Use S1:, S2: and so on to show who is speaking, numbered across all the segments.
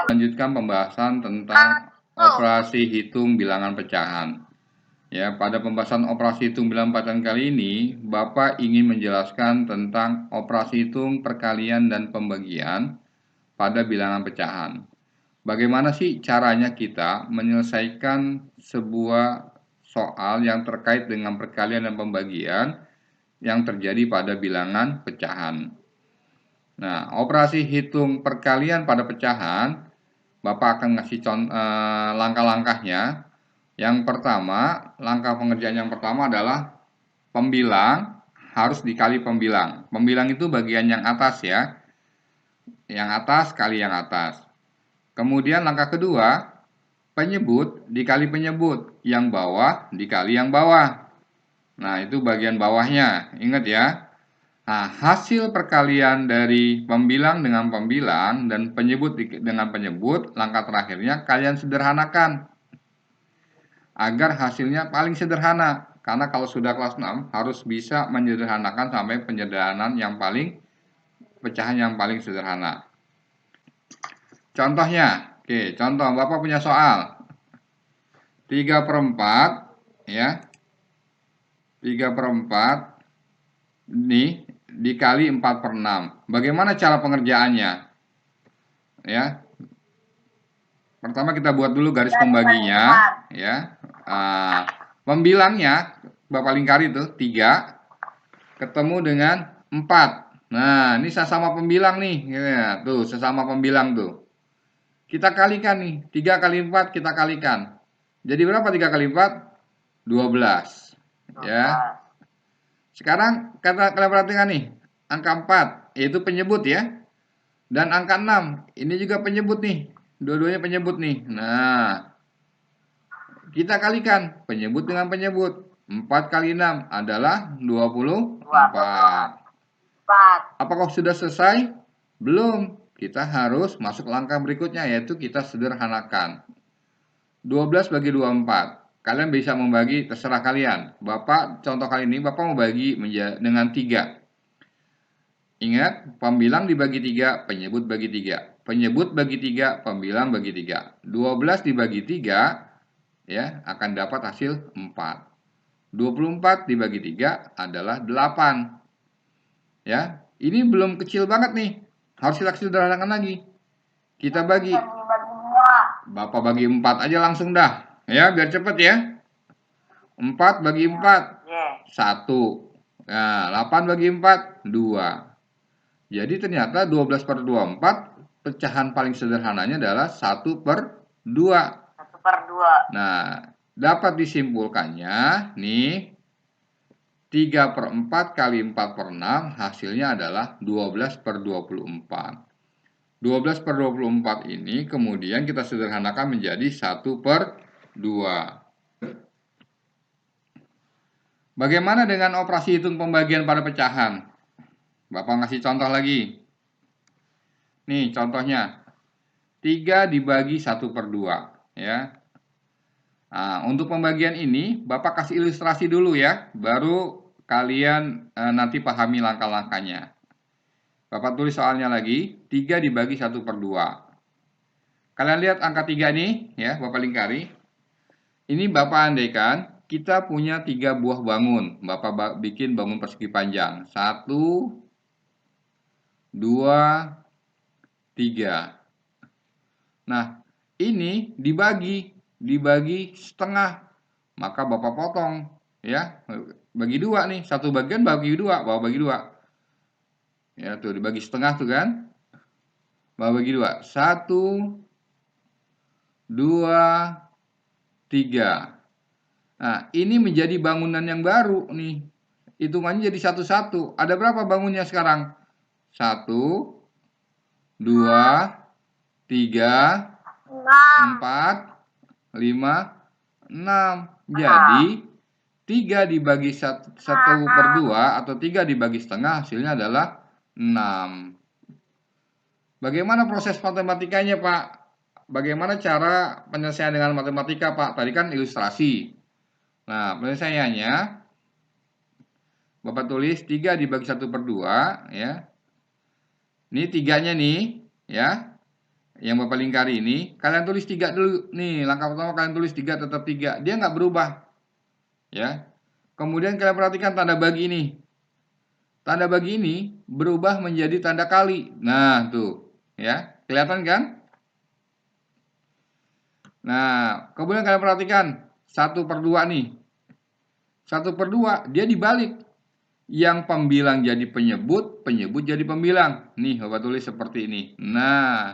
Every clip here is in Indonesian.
S1: Lanjutkan pembahasan tentang operasi hitung bilangan pecahan. Ya, pada pembahasan operasi hitung bilangan pecahan kali ini, Bapak ingin menjelaskan tentang operasi hitung perkalian dan pembagian pada bilangan pecahan. Bagaimana sih caranya kita menyelesaikan sebuah soal yang terkait dengan perkalian dan pembagian yang terjadi pada bilangan pecahan. Nah, operasi hitung perkalian pada pecahan, Bapak akan ngasih langkah-langkahnya. Yang pertama, langkah pengerjaan yang pertama adalah pembilang harus dikali pembilang. Pembilang itu bagian yang atas ya. Yang atas kali yang atas. Kemudian langkah kedua, penyebut dikali penyebut. Yang bawah dikali yang bawah. Nah, itu bagian bawahnya. Ingat ya. Nah, hasil perkalian dari pembilang dengan pembilang dan penyebut dengan penyebut, langkah terakhirnya kalian sederhanakan agar hasilnya paling sederhana. Karena kalau sudah kelas 6 harus bisa menyederhanakan sampai penyederhanaan yang paling pecahan yang paling sederhana. Contohnya, oke, contoh Bapak punya soal 3/4 ya. 3/4 nih dikali 4/6. Bagaimana cara pengerjaannya? Ya. Pertama kita buat dulu garis pembaginya, ya. Pembilangnya Bapak lingkari itu 3 ketemu dengan 4. Nah, ini sesama pembilang nih, ya, tuh sesama pembilang tuh. Kita kalikan nih, 3 kali 4 kita kalikan. Jadi berapa 3 kali 4? 12. Ya. Sekarang kalian perhatikan nih, angka 4 yaitu penyebut ya. Dan angka 6 ini juga penyebut nih. Dua-duanya penyebut nih. Nah, kita kalikan penyebut dengan penyebut. 4 kali 6 adalah 24. Apakah sudah selesai? Belum. Kita harus masuk langkah berikutnya, yaitu kita sederhanakan. 12 bagi 24. Kalian bisa membagi, terserah kalian. Bapak, contoh kali ini, Bapak mau bagi dengan 3. Ingat, pembilang dibagi 3, penyebut bagi 3. Penyebut bagi 3, pembilang bagi 3. 12 dibagi 3, ya, akan dapat hasil 4. 24 dibagi 3 adalah 8. Ya, ini belum kecil banget nih. Harus kita sederhanakan lagi. Kita bagi. Bapak bagi 4 aja langsung dah. Ya, biar cepet ya. 4 bagi 4. 1. Nah, 8 bagi 4. 2. Jadi ternyata 12/24 pecahan paling sederhananya adalah 1/2. 1/2. Nah, dapat disimpulkannya nih 3/4 kali 4/6 hasilnya adalah 12/24. 12/24 ini kemudian kita sederhanakan menjadi 1/2. Bagaimana dengan operasi hitung pembagian pada pecahan? Bapak ngasih contoh lagi. Nih contohnya. 3 dibagi 1/2 ya. Nah, untuk pembagian ini Bapak kasih ilustrasi dulu ya, baru kalian nanti pahami langkah-langkahnya. Bapak tulis soalnya lagi, 3 dibagi 1/2. Kalian lihat angka 3 nih ya, Bapak lingkari. Ini Bapak andaikan kita punya 3 buah bangun. Bapak bikin bangun persegi panjang. 1, 2, 3. Nah, ini dibagi setengah. Maka Bapak potong ya. Bagi 2 nih, satu bagian bagi 2, Bapak bagi 2. Ya, tuh dibagi setengah tuh kan. Bapak bagi 2. 1, 2, 3. Nah, ini menjadi bangunan yang baru nih. Hitungannya jadi satu-satu. Ada berapa bangunnya sekarang? 1, 2, 3, 4, 5, 6. Jadi 3 dibagi 1/2 atau 3 dibagi setengah hasilnya adalah 6. Bagaimana proses matematikanya, Pak? Bagaimana cara penyelesaian dengan matematika, Pak? Tadi kan ilustrasi. Nah, penyelesaiannya Bapak tulis 3 dibagi 1/2 ya. Ini 3-nya nih ya. yang Bapak lingkari ini, kalian tulis 3 dulu. Nih, langkah pertama kalian tulis 3, tetap 3. Dia nggak berubah. Ya. Kemudian kalian perhatikan tanda bagi ini. Tanda bagi ini berubah menjadi tanda kali. Nah, tuh. Ya, kelihatan kan? Nah, kemudian kalian perhatikan 1/2 nih. 1/2 dia dibalik. Yang pembilang jadi penyebut, penyebut jadi pembilang. Nih, Bapak tulis seperti ini. Nah,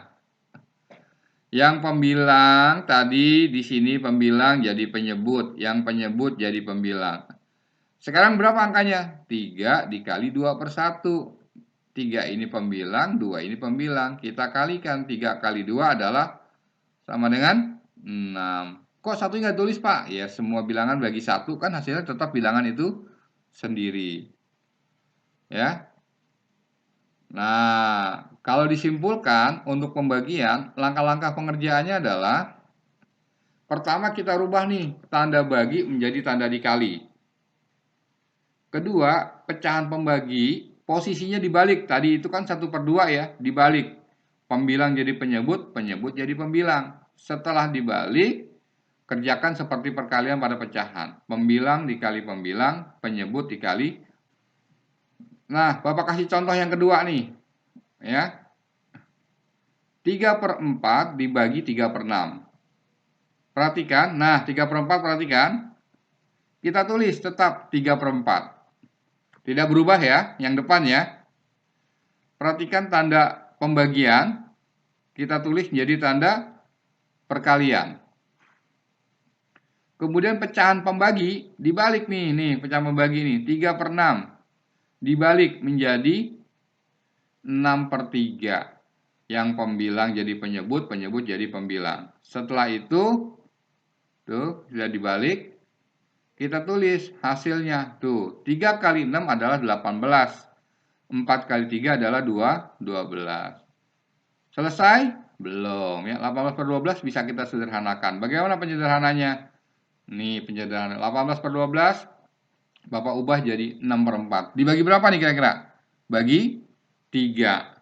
S1: yang pembilang tadi di sini pembilang jadi penyebut, yang penyebut jadi pembilang. Sekarang berapa angkanya? 3 dikali 2/1. 3 ini pembilang, 2 ini pembilang. Kita kalikan 3 kali 2 adalah sama dengan 6. Kok satu nggak tulis, Pak? Ya, semua bilangan bagi 1 kan hasilnya tetap bilangan itu sendiri. Ya. Nah, kalau disimpulkan untuk pembagian, langkah-langkah pengerjaannya adalah pertama kita rubah nih tanda bagi menjadi tanda dikali. Kedua, pecahan pembagi posisinya dibalik. Tadi itu kan 1/2 ya, dibalik. Pembilang jadi penyebut, penyebut jadi pembilang. Setelah dibalik, kerjakan seperti perkalian pada pecahan. Pembilang dikali pembilang, penyebut dikali. Nah, Bapak kasih contoh yang kedua nih. Ya. 3/4 dibagi 3/6. Perhatikan, nah 3/4 perhatikan. Kita tulis tetap 3/4. Tidak berubah ya, yang depan ya. Perhatikan tanda pembagian, kita tulis menjadi tanda perkalian. Kemudian pecahan pembagi dibalik nih pecahan pembagi nih 3/6 dibalik menjadi 6/3. Yang pembilang jadi penyebut, penyebut jadi pembilang. Setelah itu tuh sudah dibalik, kita tulis hasilnya. Tuh, 3 kali 6 adalah 18. 4 kali 3 adalah 12. Selesai? Belum ya. 18/12 bisa kita sederhanakan. Bagaimana penyederhananya? Nih penyederhanaan 18/12 Bapak ubah jadi 6/4. Dibagi berapa nih kira-kira? Bagi 3.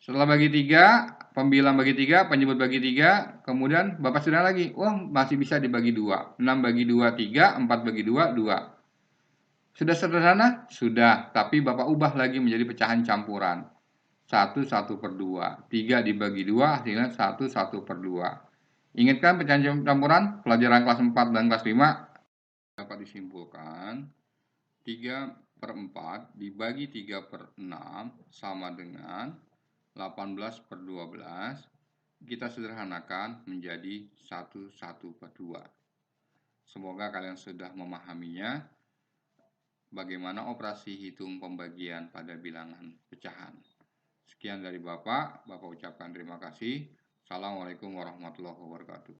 S1: Setelah bagi 3, pembilang bagi 3, penyebut bagi 3, kemudian Bapak sederhana lagi. Wah, masih bisa dibagi 2. 6 bagi 2, 3, 4 bagi 2, 2. Sudah sederhana? Sudah, tapi Bapak ubah lagi menjadi pecahan campuran. 1/2. 3 dibagi 2 hasilnya 1/2. Ingat kan pecahan campuran pelajaran kelas 4 dan kelas 5? Dapat disimpulkan 3/4 dibagi 3/6 sama dengan 18/12. Kita sederhanakan menjadi 1/2. Semoga kalian sudah memahaminya bagaimana operasi hitung pembagian pada bilangan pecahan. Sekian dari Bapak ucapkan terima kasih. Assalamualaikum warahmatullahi wabarakatuh.